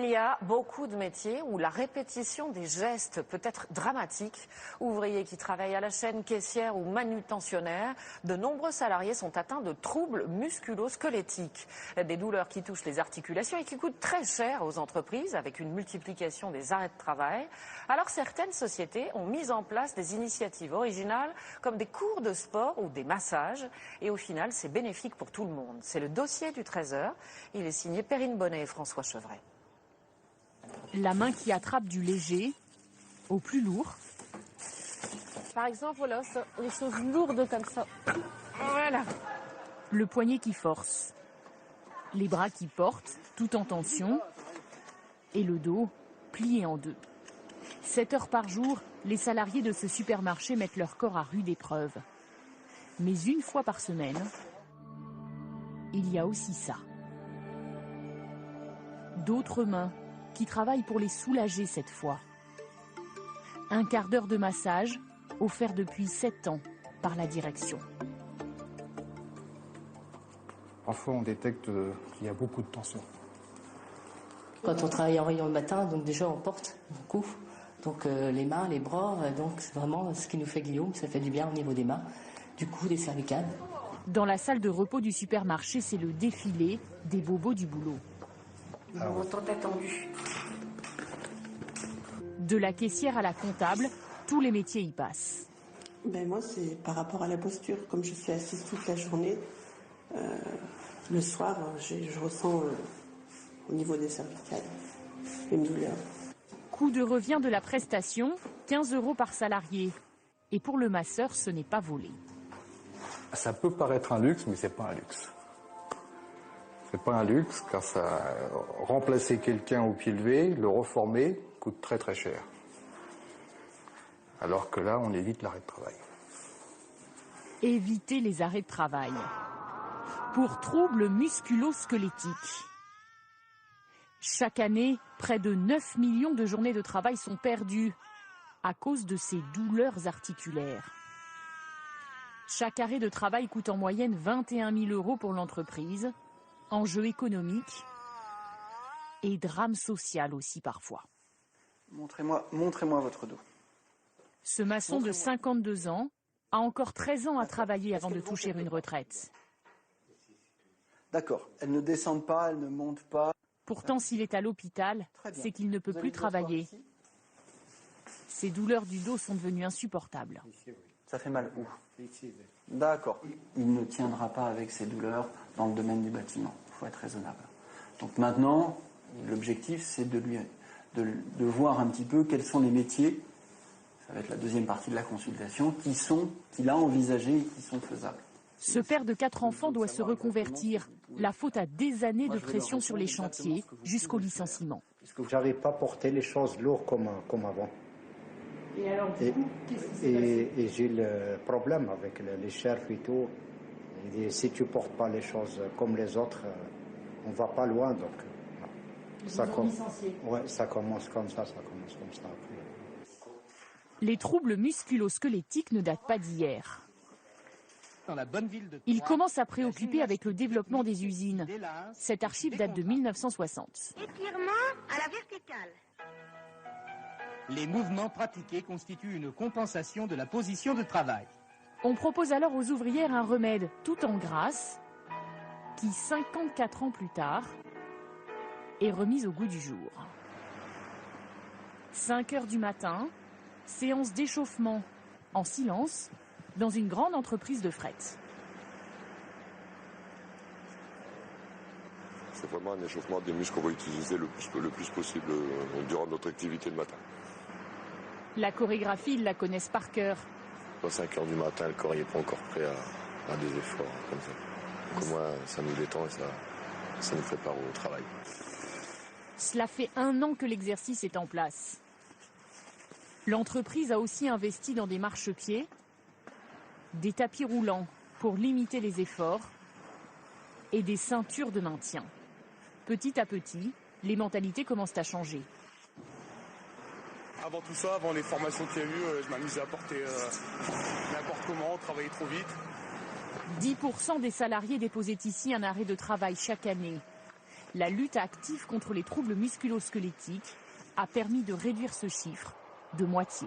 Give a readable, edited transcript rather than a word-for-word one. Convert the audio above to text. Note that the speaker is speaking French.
Il y a beaucoup de métiers où la répétition des gestes peut être dramatique. Ouvriers qui travaillent à la chaîne, caissières ou manutentionnaires, de nombreux salariés sont atteints de troubles musculo-squelettiques. Des douleurs qui touchent les articulations et qui coûtent très cher aux entreprises avec une multiplication des arrêts de travail. Alors certaines sociétés ont mis en place des initiatives originales comme des cours de sport ou des massages. Et au final, c'est bénéfique pour tout le monde. C'est le dossier du Trésor. Il est signé Perrine Bonnet et François Chevret. La main qui attrape du léger au plus lourd. Par exemple, voilà, les choses lourdes comme ça. Voilà. Le poignet qui force. Les bras qui portent, tout en tension. Et le dos plié en deux. 7 heures par jour, les salariés de ce supermarché mettent leur corps à rude épreuve. Mais une fois par semaine, il y a aussi ça. D'autres mains qui travaillent pour les soulager cette fois. Un quart d'heure de massage offert depuis 7 ans par la direction. Parfois on détecte qu'il y a beaucoup de tension. Quand on travaille en rayon le matin, donc déjà on porte beaucoup. Donc les mains, les bras, donc c'est vraiment ce qui nous fait Guillaume, ça fait du bien au niveau des mains, du cou, des cervicales. Dans la salle de repos du supermarché, c'est le défilé des bobos du boulot. Tant attendu. De la caissière à la comptable, tous les métiers y passent. Moi, c'est par rapport à la posture. Comme je suis assise toute la journée, le soir, je ressens au niveau des cervicales une douleur. Coût de revient de la prestation, 15 € par salarié. Et pour le masseur, ce n'est pas volé. Ça peut paraître un luxe, mais c'est pas un luxe. C'est pas un luxe, car remplacer quelqu'un au pied levé, le reformer, coûte très très cher. Alors que là, on évite l'arrêt de travail. Éviter les arrêts de travail. Pour troubles musculo-squelettiques. Chaque année, près de 9 millions de journées de travail sont perdues à cause de ces douleurs articulaires. Chaque arrêt de travail coûte en moyenne 21 000 € pour l'entreprise. Enjeu économique et drame social aussi parfois. Montrez-moi votre dos. Ce maçon de 52 ans a encore 13 ans à travailler avant de toucher une retraite. D'accord, elles ne descendent pas, elles ne montent pas. Pourtant, s'il est à l'hôpital, c'est qu'il ne peut plus travailler. Ces douleurs du dos sont devenues insupportables. Ça fait mal où? D'accord. Il ne tiendra pas avec ces douleurs dans le domaine du bâtiment. Il faut être raisonnable. Donc maintenant, l'objectif, c'est de voir un petit peu quels sont les métiers, ça va être la deuxième partie de la consultation, qu'il a envisagé et qui sont faisables. Ce père de 4 enfants doit se reconvertir. La faute à des années de pression sur les chantiers jusqu'au licenciement. Je n'avais pas porté les choses lourdes comme avant. Et alors, du coup, qu'est-ce qui s'est passé ? Et j'ai le problème avec les chefs et tout. Et si tu ne portes pas les choses comme les autres, on ne va pas loin. Donc, ça commence comme ça, après. Les troubles musculo-squelettiques ne datent pas d'hier. Il commence à préoccuper avec le développement des usines. Cette archive date de 1960. Étirement à la verticale. Les mouvements pratiqués constituent une compensation de la position de travail. On propose alors aux ouvrières un remède tout en grâce qui, 54 ans plus tard, est remis au goût du jour. 5 heures du matin, séance d'échauffement en silence dans une grande entreprise de fret. C'est vraiment un échauffement des muscles qu'on va utiliser le plus possible durant notre activité le matin. La chorégraphie, ils la connaissent par cœur. À 5 heures du matin, le corps n'est pas encore prêt à des efforts comme ça. Donc au moins, ça nous détend et ça nous prépare au travail. Cela fait 1 an que l'exercice est en place. L'entreprise a aussi investi dans des marchepieds, des tapis roulants pour limiter les efforts et des ceintures de maintien. Petit à petit, les mentalités commencent à changer. Avant tout ça, avant les formations qu'il y a eu, je m'amusais à porter n'importe comment, travailler trop vite. 10% des salariés déposaient ici un arrêt de travail chaque année. La lutte active contre les troubles musculo-squelettiques a permis de réduire ce chiffre de moitié.